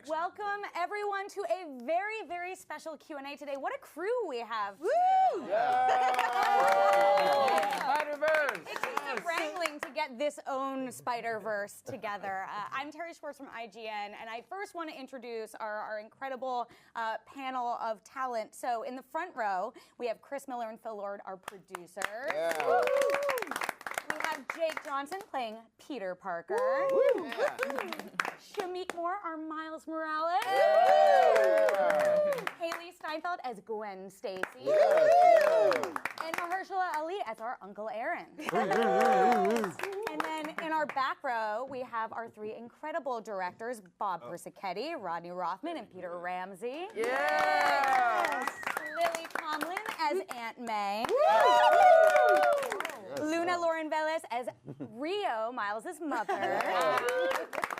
Welcome everyone to a very, very special Q&A today. What a crew we have. Woo! Spider-Verse! It takes some wrangling to get this own Spider-Verse together. I'm Terry Schwartz from IGN, and I first want to introduce our incredible panel of talent. So in the front row, we have Chris Miller and Phil Lord, our producers. Yeah. We have Jake Johnson playing Peter Parker. Shamik Moore, our Miles Morales. Haley Steinfeld as Gwen Stacy. And Mahershala Ali as our Uncle Aaron. And then in our back row, we have our three incredible directors, Bob Persichetti, Rodney Rothman, and Peter Ramsey. Lily Tomlin as Aunt May. Luna Lauren Velez as Rio, Miles' mother.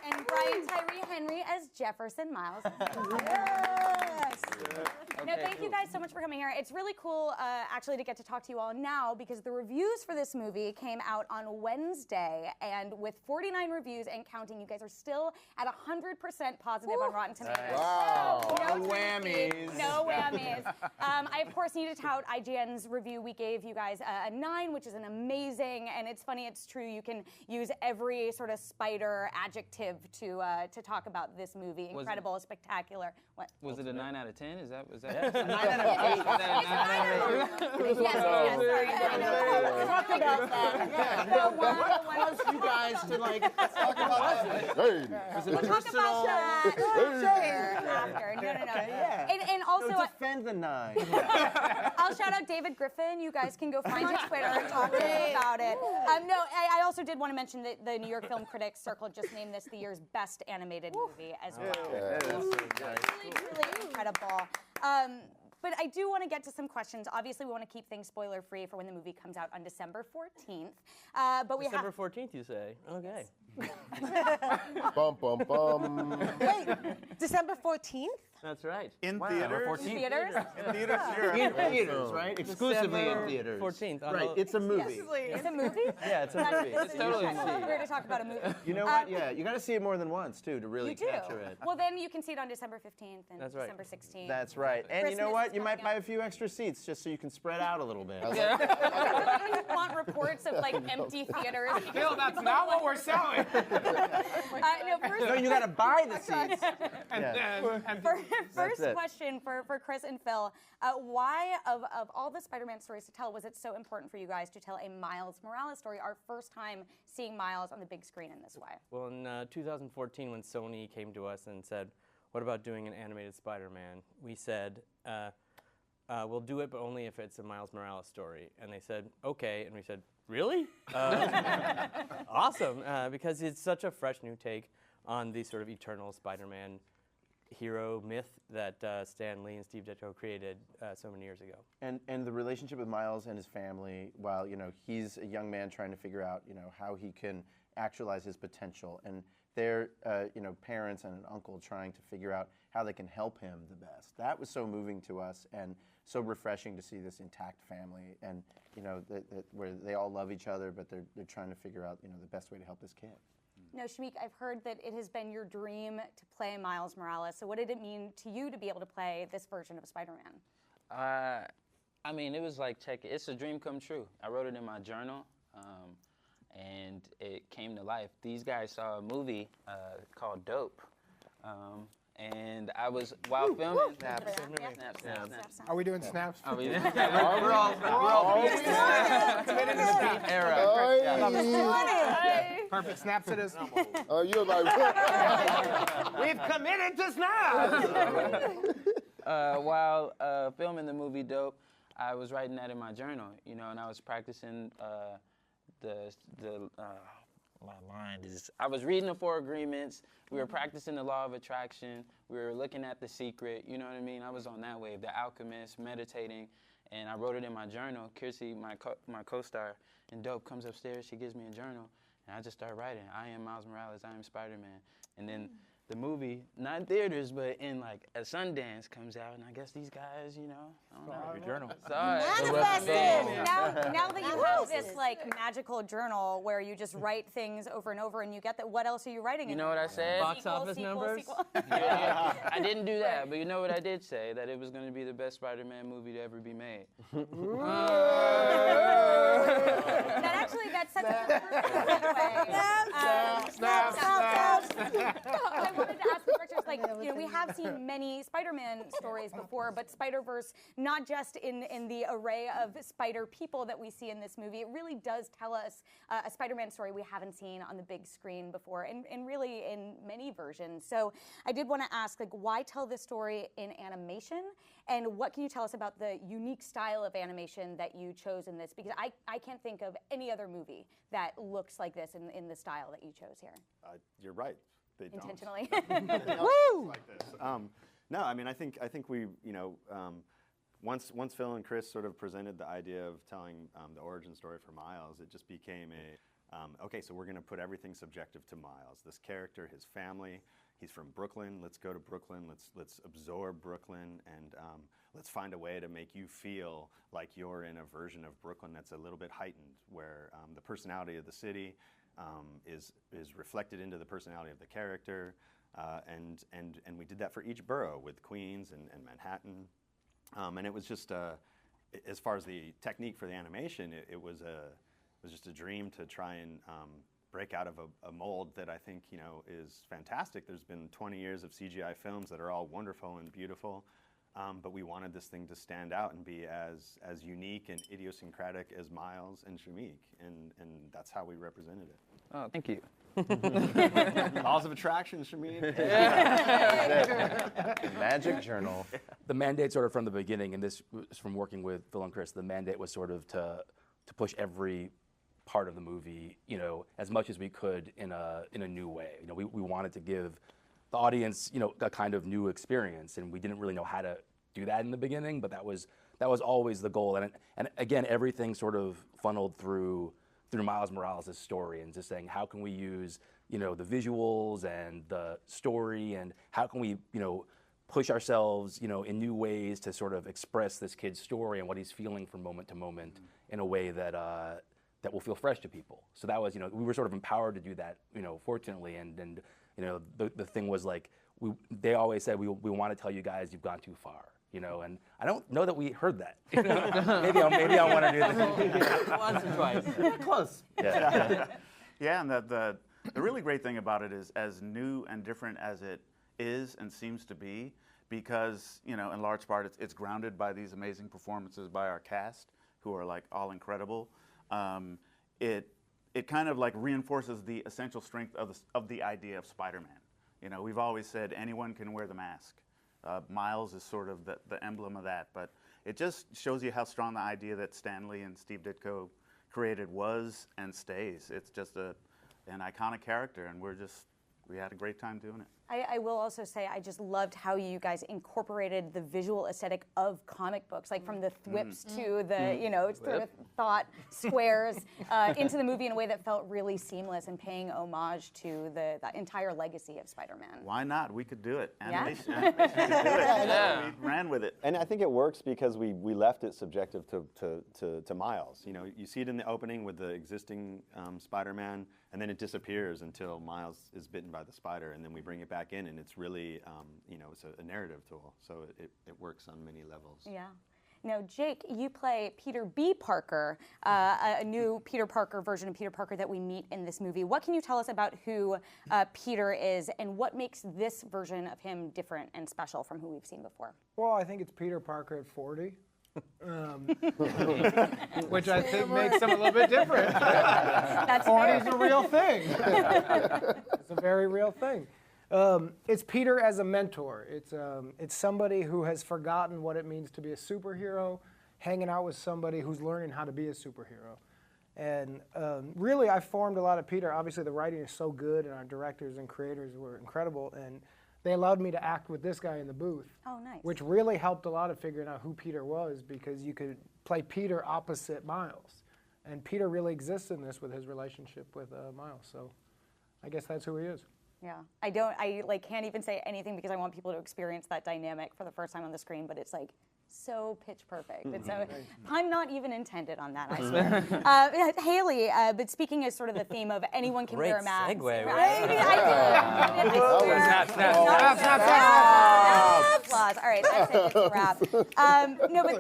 And Brian Tyree Henry as Jefferson, Miles' No, thank you guys so much for coming here. It's really cool, actually, to get to talk to you all now because the reviews for this movie came out on Wednesday, and with 49 reviews and counting, you guys are still at 100% positive on Rotten Tomatoes. Wow. No whammies. No whammies. I, of course, need to tout IGN's review. We gave you guys a 9, which is an amazing, and it's funny, it's true, you can use every sort of spider adjective to talk about this movie. Incredible, spectacular. What? Was it a 9 out of 10? Is that? A 9 out of 8. Yes. Talk about that. What else you guys to like talk about that? We'll talk about that after. No. Yeah. And also, defend the 9. I'll shout out David Griffin. You guys can go find his Twitter and talk to him about it. No, I also did want to mention that the New York Film Critics Circle just named this the year's best animated movie as well. Really incredible. But I do want to get to some questions. Obviously, we want to keep things spoiler-free for when the movie comes out on December 14th. But we December 14th, you say? Okay. Bum, bum, bum. Wait, December 14th? That's right. In theaters? In theaters? In theaters, sure. In theaters, right? Exclusively in theaters. 14th. Right, it's a movie. It's a movie? Yeah, it's a movie. It's totally a movie. We're to talk about a movie. You know what? Yeah, you got to see it more than once, too, to really You do. capture it. Well, then you can see it on December 15th and That's right. December 16th. That's right. And you know Christmas what? is You might coming buy up. a few extra seats just so you can spread out a little bit. You want reports of like empty theaters? Bill, that's not what we're selling. No, you got to buy the seats. First it. question for Chris and Phil. Why, of all the Spider-Man stories to tell, was it so important for you guys to tell a Miles Morales story, our first time seeing Miles on the big screen in this way? Well, in 2014, when Sony came to us and said, what about doing an animated Spider-Man? We said, we'll do it, but only if it's a Miles Morales story. And they said, okay. And we said, really? Awesome, because it's such a fresh new take on the sort of eternal Spider-Man hero myth that Stan Lee and Steve Ditko created so many years ago. And the relationship with Miles and his family, while he's a young man trying to figure out how he can actualize his potential, and their parents and an uncle trying to figure out how they can help him the best. That was so moving to us and so refreshing to see this intact family, and where they all love each other, but they're trying to figure out the best way to help this kid. No, Shamik, I've heard that it has been your dream to play Miles Morales. So what did it mean to you to be able to play this version of Spider-Man? I mean, it was like, it's a dream come true. I wrote it in my journal, and it came to life. These guys saw a movie called Dope, and I was, while filming, Snap. Are we doing snaps? I mean, We're all committed to snap era. Perfect snaps it is. You're like, We've committed to snaps. while filming the movie Dope, I was writing that in my journal, and I was practicing my mind is, I was reading the 4 agreements, we were practicing the law of attraction, we were looking at The Secret, you know what I mean? I was on that wave, The Alchemist, meditating, and I wrote it in my journal. Kiersey, my co-star in Dope, comes upstairs, she gives me a journal, and I just start writing. I am Miles Morales, I am Spider-Man. And then the movie, not in theaters, but in like at Sundance comes out, and I guess these guys, you know, I don't know. Your journal. Saw it. Manifested. Now that you have this like magical journal where you just write things over and over and you get that, what else are you writing? You know what I said? Box office numbers? Yeah, I didn't do that, but you know what I did say? That it was going to be the best Spider-Man movie to ever be made. That's such a perfect segue. Snap. I wanted to ask the directors, like, you know, we have seen many Spider-Man stories before, but Spider-Verse, not just in the array of spider people that we see in this movie, it really does tell us a Spider-Man story we haven't seen on the big screen before, and really in many versions. So I did want to ask, like, why tell this story in animation? And what can you tell us about the unique style of animation that you chose in this? Because I can't think of any other movie that looks like this in the style that you chose here. You're right. They don't. Intentionally. Woo! Like this. No, I mean, I think we, you know, once Phil and Chris sort of presented the idea of telling the origin story for Miles, it just became okay, so we're going to put everything subjective to Miles. This character, his family. He's from Brooklyn. Let's go to Brooklyn. Let's absorb Brooklyn, and let's find a way to make you feel like you're in a version of Brooklyn that's a little bit heightened, where the personality of the city is reflected into the personality of the character, and we did that for each borough with Queens and Manhattan, and it was just as far as the technique for the animation, it was just a dream to try and break out of a mold that I think, you know, is fantastic. There's been 20 years of CGI films that are all wonderful and beautiful, but we wanted this thing to stand out and be as unique and idiosyncratic as Miles and Shameik, and that's how we represented it. Oh, thank you. Laws of attraction, Shameik. Magic journal. The mandate sort of from the beginning, and this was from working with Phil and Chris, the mandate was sort of to push every part of the movie, you know, as much as we could in a new way. You know, we wanted to give the audience, you know, a kind of new experience, and we didn't really know how to do that in the beginning, but that was always the goal. And again, everything sort of funneled through Miles Morales' story, and just saying, how can we use, you know, the visuals and the story, and how can we, you know, push ourselves, you know, in new ways to sort of express this kid's story and what he's feeling from moment to moment in a way that that will feel fresh to people. So that was, you know, we were sort of empowered to do that, you know, fortunately, and you know, the thing was like, they always said, we want to tell you guys you've gone too far, you know, and I don't know that we heard that. You know? maybe I want to do this. Once or twice. Close. Yeah. Yeah, and the really great thing about it is, as new and different as it is and seems to be, because, you know, in large part it's grounded by these amazing performances by our cast, who are like all incredible. It kind of like reinforces the essential strength of the idea of Spider-Man. You know, we've always said anyone can wear the mask. Miles is sort of the emblem of that, but it just shows you how strong the idea that Stan Lee and Steve Ditko created was and stays. It's just an iconic character, and we had a great time doing it. I will also say I just loved how you guys incorporated the visual aesthetic of comic books, like from the thwips to the, you know, sort of thought squares into the movie in a way that felt really seamless and paying homage to the entire legacy of Spider-Man. Why not? We could do it. Yeah? Animation could do it. Yeah. We ran with it. And I think it works because we left it subjective to Miles. You know, you see it in the opening with the existing Spider-Man, and then it disappears until Miles is bitten by the spider, and then we bring it back in, and it's really, you know, it's a narrative tool, so it works on many levels. Yeah. Now, Jake, you play Peter B. Parker, a new Peter Parker version of Peter Parker that we meet in this movie. What can you tell us about who Peter is, and what makes this version of him different and special from who we've seen before? Well, I think it's Peter Parker at 40. Which I think makes him a little bit different. That's 40 is fair. a real thing. It's a very real thing. It's Peter as a mentor. It's somebody who has forgotten what it means to be a superhero, hanging out with somebody who's learning how to be a superhero. And really, I formed a lot of Peter. Obviously, the writing is so good, and our directors and creators were incredible. And they allowed me to act with this guy in the booth. Oh, nice. Which really helped a lot of figuring out who Peter was, because you could play Peter opposite Miles. And Peter really exists in this with his relationship with Miles. So I guess that's who he is. Yeah, I can't even say anything because I want people to experience that dynamic for the first time on the screen, but it's like so pitch perfect. It's so, I'm not even intended on that, I swear. Haley, but speaking as sort of the theme of anyone can wear a mask. Great segue. Applause. All right, that's it. It's a wrap. No, but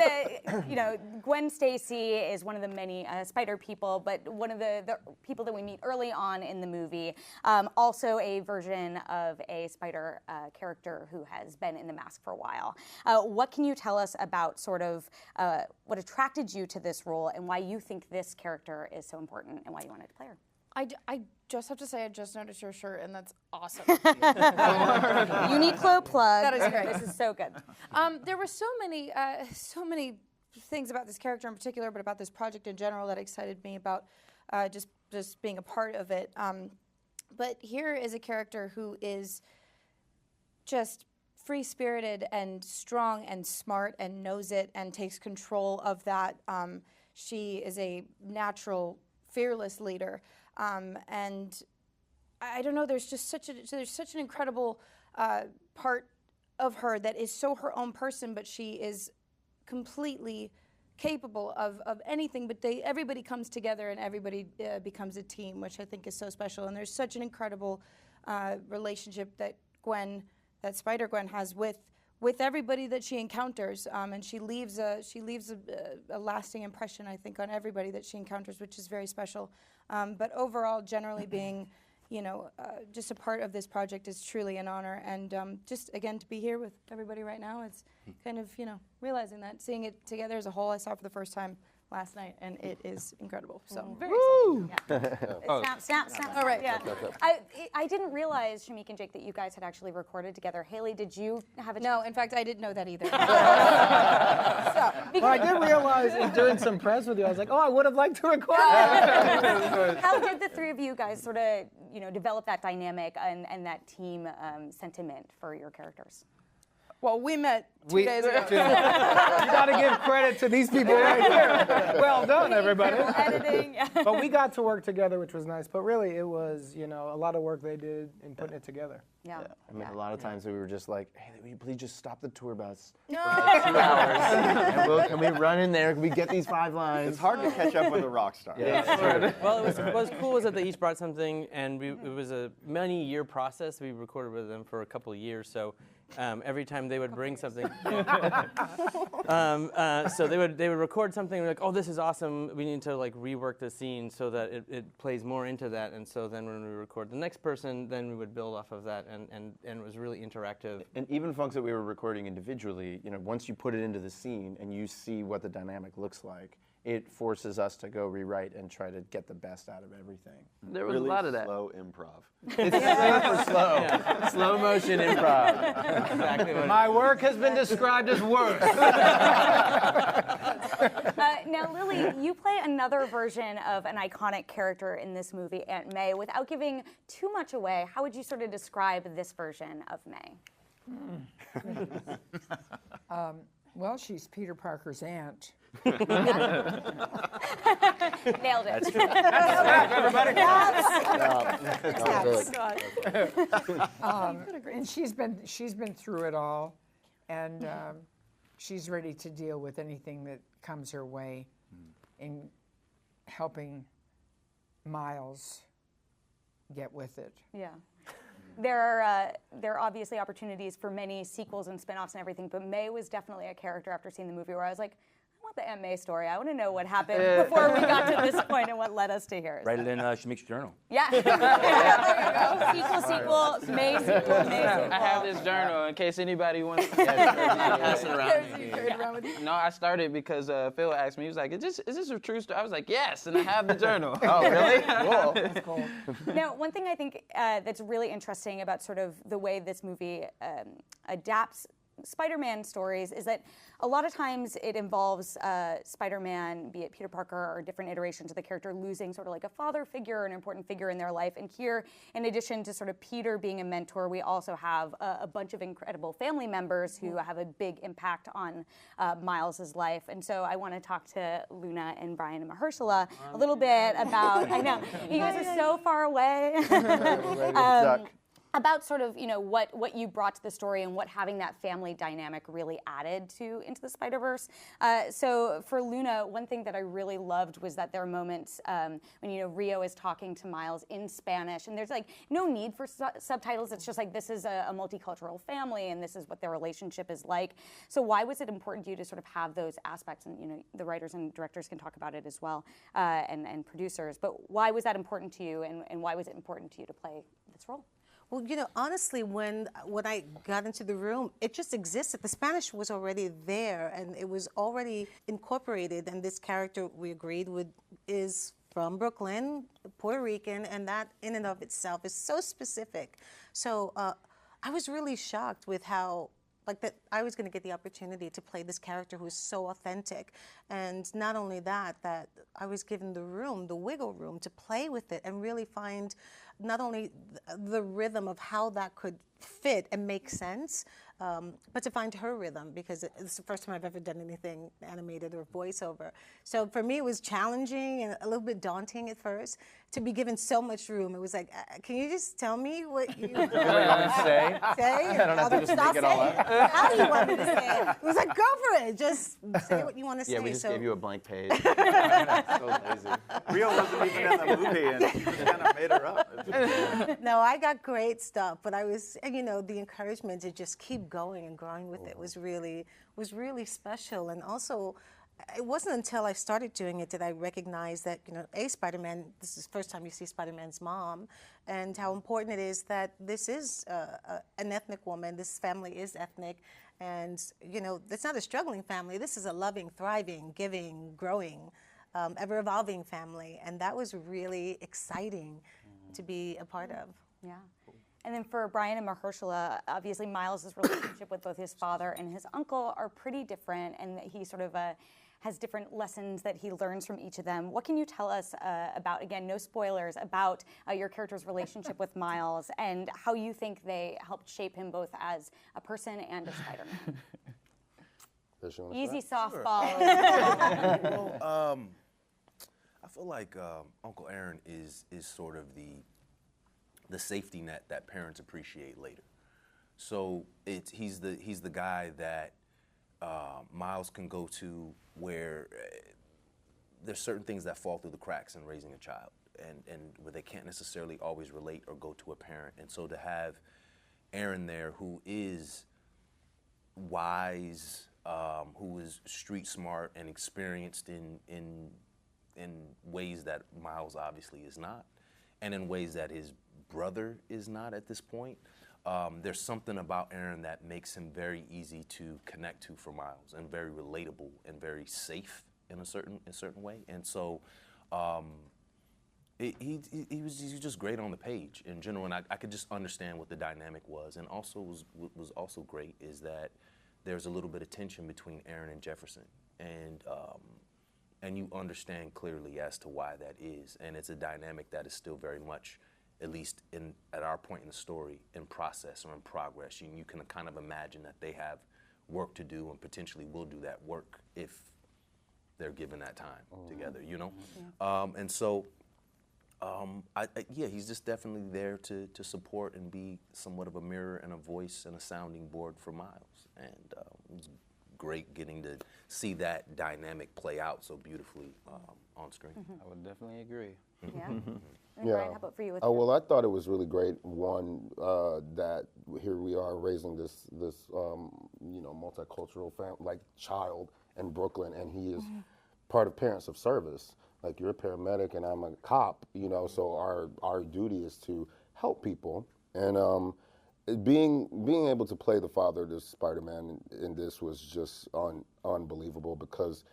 Gwen Stacy is one of the many spider people, but one of the people that we meet early on in the movie. Also a version of a spider character who has been in the mask for a while. What can you tell us about sort of what attracted you to this role and why you think this character is so important and why you wanted to play her? I just have to say I just noticed your shirt and that's awesome. Uniqlo plug. That is great. This is so good. There were so many things about this character in particular, but about this project in general that excited me about just being a part of it. But here is a character who is just free-spirited and strong and smart and knows it and takes control of that. She is a natural, fearless leader. And I don't know, there's such an incredible part of her that is so her own person, but she is completely capable of anything, but everybody comes together and everybody becomes a team, which I think is so special. And there's such an incredible relationship that Spider-Gwen has with everybody that she encounters, and she leaves a lasting impression, I think, on everybody that she encounters, which is very special. But overall, generally being, just a part of this project is truly an honor, and just again to be here with everybody right now, it's kind of realizing that, seeing it together as a whole. I saw it for the first time last night, and it is incredible. So very excited. Yeah. Snap. All right. Yeah. I didn't realize, Shameik and Jake, that you guys had actually recorded together. Haley, did you have a No, in fact, I didn't know that either. Well, I did realize in doing some press with you, I was like, oh, I would have liked to record that. How did the three of you guys sort of, develop that dynamic and that team sentiment for your characters? Well, we met 2 days ago. You got to give credit to these people right here. Well done, everybody. Editing. But we got to work together, which was nice. But really, it was, a lot of work they did in putting it together. Yeah. I mean, a lot of times we were just like, hey, will you please just stop the tour bus? No. 2 hours. Can we run in there? Can we get these 5 lines? It's hard to catch up with a rock star. Well, what was cool was that they each brought something, and it was a many-year process. We recorded with them for a couple of years, so every time they would bring something, so they would record something. We're like, oh, this is awesome. We need to rework the scene so that it plays more into that. And so then when we record the next person, then we would build off of that, and it was really interactive. And even funks that we were recording individually, once you put it into the scene and you see what the dynamic looks like, it forces us to go rewrite and try to get the best out of everything. There was Really a lot of that. slow improv. It's super slow. Yeah. Slow motion improv. Exactly what My work has been described as worse. Now, Lily, you play another version of an iconic character in this movie, Aunt May. Without giving too much away, how would you sort of describe this version of May? Well, she's Peter Parker's aunt. Nailed it. And she's been through it all, and she's ready to deal with anything that comes her way, in helping Miles get with it. Yeah. There are obviously opportunities for many sequels and spin-offs and everything, but May was definitely a character after seeing the movie where I was like, I want the Aunt May story. I want to know what happened before we got to this point and what led us to here. Write it in Shameik's journal. Yeah. There you go. Sequel, May sequel. I have this journal in case anybody wants to pass it around. No, I started because Phil asked me. He was like, "Is this a true story?" I was like, "Yes," and I have the journal. Oh, really? Cool. That's cool. Now, one thing I think that's really interesting about sort of the way this movie adapts Spider-Man stories is that a lot of times it involves Spider-Man, be it Peter Parker or different iterations of the character, losing sort of like a father figure or an important figure in their life. And here, in addition to sort of Peter being a mentor, we also have a bunch of incredible family members who have a big impact on Miles's life. And so I want to talk to Luna and Brian and Mahershala a little bit about, I know, you guys are so far away. about sort of, you know, what you brought to the story and what having that family dynamic really added to Into the Spider-Verse. So for Luna, one thing that I really loved was that there are moments when, you know, Rio is talking to Miles in Spanish, and there's like no need for subtitles. It's just like, this is a multicultural family, and this is what their relationship is like. So why was it important to you to sort of have those aspects? And, you know, the writers and directors can talk about it as well, and producers. But why was that important to you, and why was it important to you to play this role? Well, you know, honestly, when I got into the room, it just existed. The Spanish was already there, and it was already incorporated. And this character, we agreed, is from Brooklyn, Puerto Rican, and that in and of itself is so specific. So I was really shocked with how, like, that I was going to get the opportunity to play this character who is so authentic. And not only that, that I was given the wiggle room to play with it and really find not only the rhythm of how that could fit and make sense, but to find her rhythm, because it's the first time I've ever done anything animated or voiceover. So for me, it was challenging and a little bit daunting at first to be given so much room. It was like, can you just tell me what you want to say? I don't have to just make it all up. How do you want me to say it? It was like, go for it. Just say what you want to say. Yeah, we just gave you a blank page. So lazy. Rio wasn't even in the movie, and you just kind of made her up. No, I got great stuff, but I was, you know, the encouragement to just keep going and growing with it was really special. And also, it wasn't until I started doing it that I recognized that, you know, Spider-Man, this is the first time you see Spider-Man's mom, and how important it is that this is an ethnic woman. This family is ethnic, and, you know, it's not a struggling family. This is a loving, thriving, giving, growing, ever-evolving family, and that was really exciting to be a part of. Yeah. And then for Brian and Mahershala, obviously Miles' relationship with both his father and his uncle are pretty different, and he sort of has different lessons that he learns from each of them. What can you tell us about, again, no spoilers, about your character's relationship with Miles and how you think they helped shape him both as a person and a Spider-Man? Easy softball. Well, I feel like Uncle Aaron is sort of the safety net that parents appreciate later. So he's the guy that Miles can go to where there's certain things that fall through the cracks in raising a child, and where they can't necessarily always relate or go to a parent. And so to have Aaron there, who is wise, who is street smart and experienced in ways that Miles obviously is not, and in ways that his brother is not at this point. There's something about Aaron that makes him very easy to connect to for Miles, and very relatable and very safe in a certain way. And so he was just great on the page in general, and I could just understand what the dynamic was. And also was also great is that there's a little bit of tension between Aaron and Jefferson, and you understand clearly as to why that is. And it's a dynamic that is still very much, at least at our point in the story, in process or in progress. You can kind of imagine that they have work to do and potentially will do that work if they're given that time together, you know? And so, yeah, he's just definitely there to support and be somewhat of a mirror and a voice and a sounding board for Miles. And it's great getting to see that dynamic play out so beautifully on screen. I would definitely agree. Yeah. And Brian, how about for you? Well, I thought it was really great. One, that here we are raising this you know, multicultural child in Brooklyn, and he is part of Parents of Service. Like, you're a paramedic and I'm a cop, you know. So our duty is to help people, and being able to play the father to Spider-Man in this was just unbelievable, because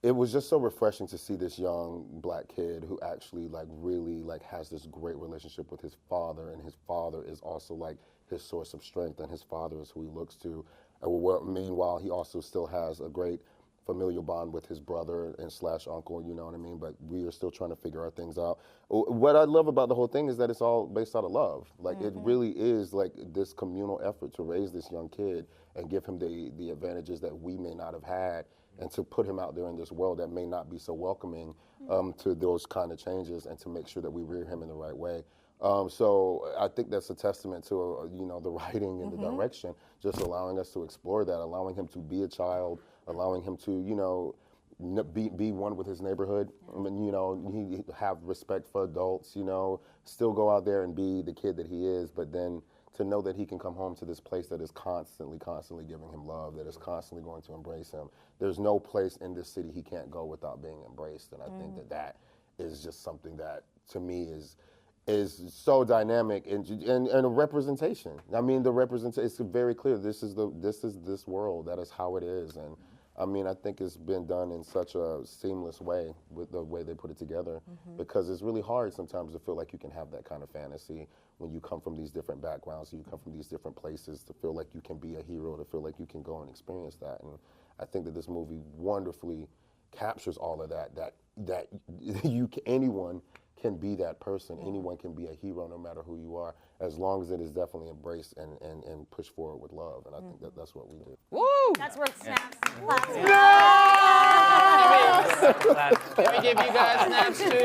it was just so refreshing to see this young black kid who actually really has this great relationship with his father, and his father is also like his source of strength, and his father is who he looks to. And meanwhile, he also still has a great familial bond with his brother and / uncle, you know what I mean? But we are still trying to figure our things out. What I love about the whole thing is that it's all based out of love. Like, it really is like this communal effort to raise this young kid and give him the advantages that we may not have had, and to put him out there in this world that may not be so welcoming to those kind of changes, and to make sure that we rear him in the right way. So I think that's a testament to the writing and the direction, just allowing us to explore that, allowing him to be a child, allowing him to be one with his neighborhood. I mean, he have respect for adults. Still go out there and be the kid that he is, but then to know that he can come home to this place that is constantly giving him love, that is constantly going to embrace him. There's no place in this city he can't go without being embraced, and I think that is just something that to me is so dynamic and a representation. I mean, the representation, it's very clear. This is this world. That is how it is. And I mean, I think it's been done in such a seamless way with the way they put it together, because it's really hard sometimes to feel like you can have that kind of fantasy when you come from these different backgrounds, you come from these different places, to feel like you can be a hero, to feel like you can go and experience that. And I think that this movie wonderfully captures all of that anyone can be that person. Anyone can be a hero no matter who you are, as long as it is definitely embraced and pushed forward with love. And I think that's what we do. Woo! That's worth snaps. Can we give you guys snaps too? Like,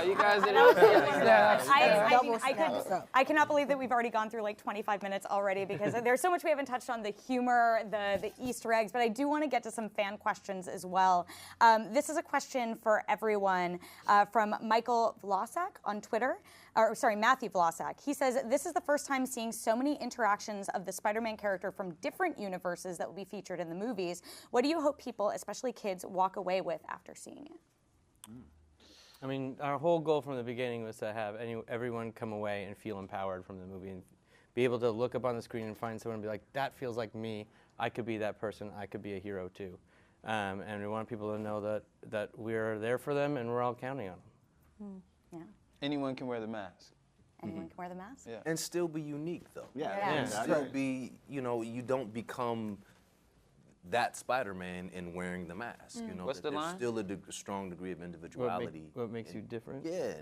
you guys did an amazing job. You guys did an amazing job. I cannot believe that we've already gone through like 25 minutes already, because there's so much we haven't touched on, the humor, the Easter eggs, but I do want to get to some fan questions as well. This is a question for everyone from Michael Vlasak on Twitter. Matthew Vlasak. He says, this is the first time seeing so many interactions of the Spider-Man character from different universes that will be featured in the movies. What do you hope people, especially kids, walk away with after seeing it? I mean, our whole goal from the beginning was to have everyone come away and feel empowered from the movie and be able to look up on the screen and find someone and be like, that feels like me. I could be that person. I could be a hero too. And we want people to know that we're there for them and we're all counting on them. Yeah. Anyone can wear the mask. Anyone can wear the mask? Yeah. And still be unique, though. Yeah. And still be, you don't become that Spider-Man in wearing the mask. What's the line? There's still a strong degree of individuality. What makes you different? Yeah,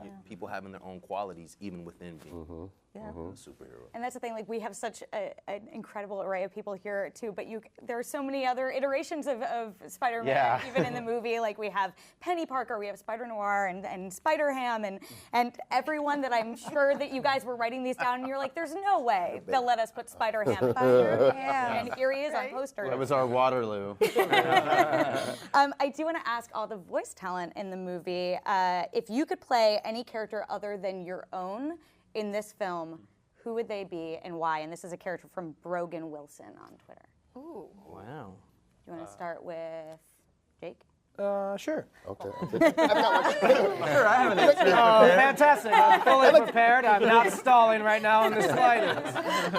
and people having their own qualities even within being a superhero. And that's the thing, like, we have such an incredible array of people here too, but there are so many other iterations of Spider-Man, even in the movie. Like, we have Penny Parker, we have Spider-Noir and Spider-Ham, and everyone that I'm sure that you guys were writing these down and you're like, there's no way they'll let us put Spider-Ham. And here he is on poster. That was our Waterloo. I do want to ask all the voice talent in the movie, if you could play any character other than your own in this film, who would they be and why? And this is a character from Brogan Wilson on Twitter. Ooh. Wow. Do you want to start with Jake? Sure. Okay. Sure, I have an answer. Oh, fantastic. I'm fully prepared. I'm not stalling right now in the slightest.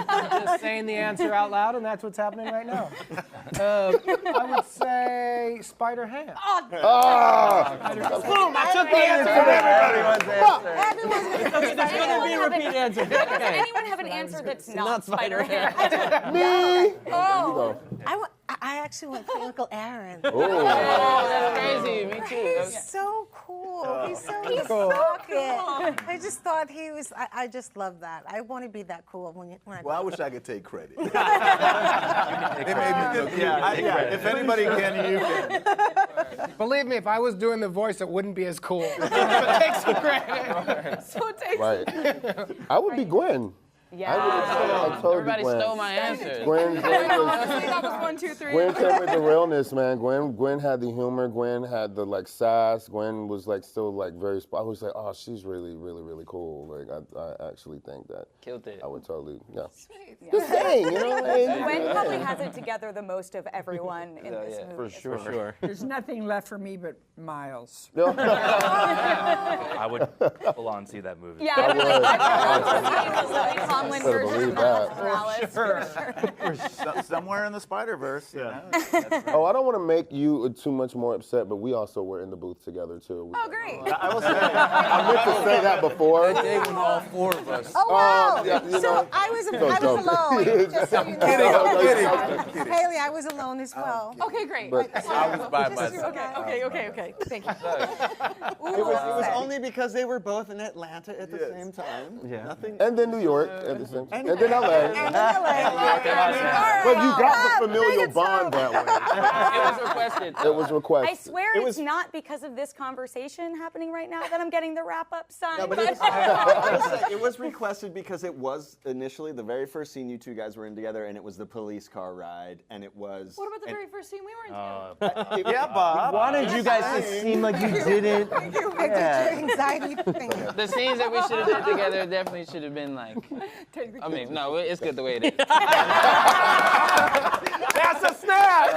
I'm just saying the answer out loud, and that's what's happening right now. I would say Spider-Ham. Boom! I took the answer. Everyone's There's going to be a repeat answer. Does anyone have an answer that's not Spider-Ham? Me? Oh. I actually went for Uncle Aaron. Oh, that's crazy. Me too. He's so cool. He's so cool. I just thought he was. I just love that. I want to be that cool when I. Well, I wish I could take credit. If anybody can, you can. Believe me, if I was doing the voice, it wouldn't be as cool. Take some credit. So it takes Right. I would be Gwen. Yeah. I would totally Everybody be Gwen. stole my answer. Gwen That was 1, 2, 3. Gwen came with the realness, man. Gwen had the humor. Gwen had the sass. Gwen was still very. I was like, oh, she's really, really, really cool. Like I actually think that. Killed it. I would totally, Just saying, Gwen probably has it together the most of everyone in this movie. For sure. There's nothing left for me but Miles. I would full on see that movie. Yeah, I would. Better believe that. Somewhere in the Spider-Verse. Oh, I don't want to make you too much more upset, but we also were in the booth together too. Oh, great. I will say, I meant to say that before. That day when all 4 of us. Oh wow! Yeah, So I was alone. Just so you know. Kidding. Haley, I was alone as well. Okay, great. But I was by myself. Okay. Thank you. It was only because they were both in Atlanta at the same time. Yeah. Nothing. and then New York, at the same time. And then LA. But you got the familial bond that way. It was requested. It was requested. I swear it's not because of this conversation happening right now that I'm getting the wrap-up sign. No, but it was requested because it was initially the very first scene you two guys were in together, and it was the police car ride, and it was. What about the very first scene we were in together? Yeah, Bob. We wanted you guys to seem like you didn't. Anxiety thing. The scenes that we should have done together definitely should have been like. I mean, no, it's good the way it is. That's a snap.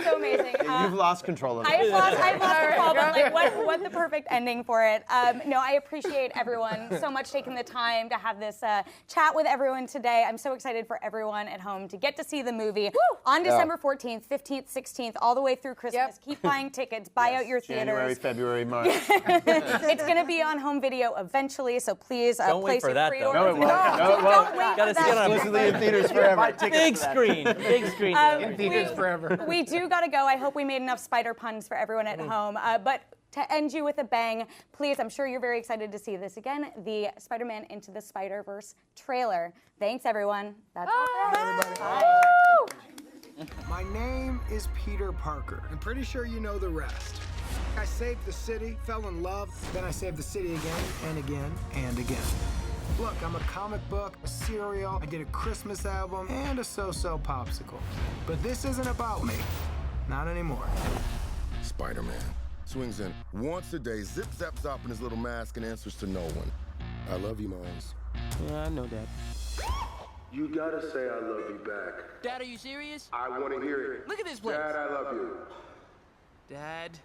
So amazing. You've lost control of it. I've lost control, but like, what the perfect ending for it. No, I appreciate everyone so much taking the time to have this chat with everyone today. I'm so excited for everyone at home to get to see the movie on December 14th, 15th, 16th, all the way through Christmas. Keep buying tickets, buy out your theaters. January, February, March. It's going to be on home video eventually, so please Don't wait place for your that, pre-orders. though. No, it won't. Don't wait Gotta for see it that. on Exclusively in theaters forever. big screen. Big screen. In theaters forever. We do got to go. I hope we made enough spider puns for everyone at home. But to end you with a bang, please, I'm sure you're very excited to see this again, the Spider-Man Into the Spider-Verse trailer. Thanks, everyone. That's all for everybody. Bye. My name is Peter Parker. I'm pretty sure you know the rest. I saved the city, fell in love, then I saved the city again and again and again. Look, I'm a comic book, a cereal, I did a Christmas album, and a so-so popsicle. But this isn't about me. Not anymore. Spider-Man swings in once a day, zip zap zop in his little mask and answers to no one. I love you, Miles. Yeah, I know that. You gotta say I love you back. Dad, are you serious? I wanna hear it. Look at this place. Dad, I love you. Dad,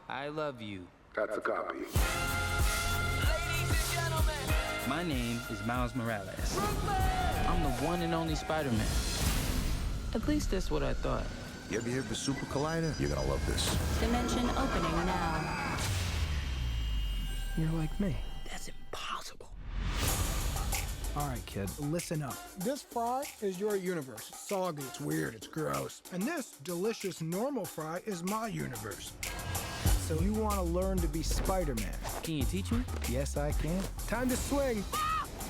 I love you. That's a copy. Ladies and gentlemen, my name is Miles Morales. I'm the one and only Spider-Man. At least that's what I thought. You ever hear of the Super Collider? You're gonna love this. Dimension opening now. You're like me. That's impossible. All right, kid, listen up. This fry is your universe. It's soggy, it's weird, it's gross. And this delicious normal fry is my universe. So you want to learn to be Spider-Man. Can you teach me? Yes, I can. Time to swing.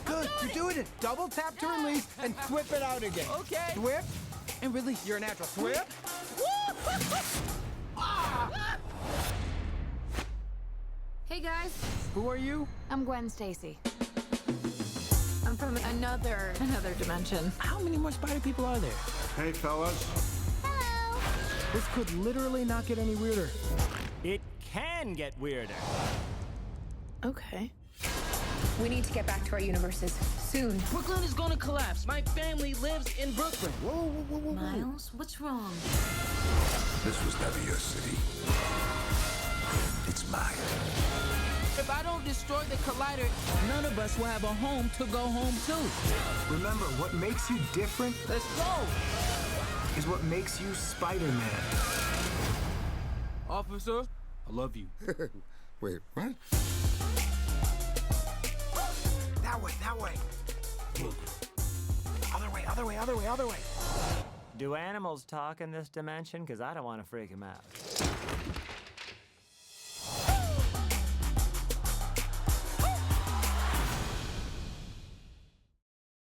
Good, you're doing it. Double tap to release and whip it out again. Okay. Whip. And release. You're a natural. Whip. Hey guys, Who are you? I'm Gwen Stacy. I'm from another dimension. How many more spider people are there? Hey, fellas. Hello. This could literally not get any weirder. It can get weirder. Okay. We need to get back to our universes soon. Brooklyn is gonna collapse. My family lives in Brooklyn. Whoa. Miles, what's wrong? This was never your city. It's mine. If I don't destroy the collider, none of us will have a home to go home to. Remember, what makes you different Let's go. is what makes you Spider-Man. Officer, I love you. Wait, what? That way. Other way. Do animals talk in this dimension? Because I don't want to freak them out.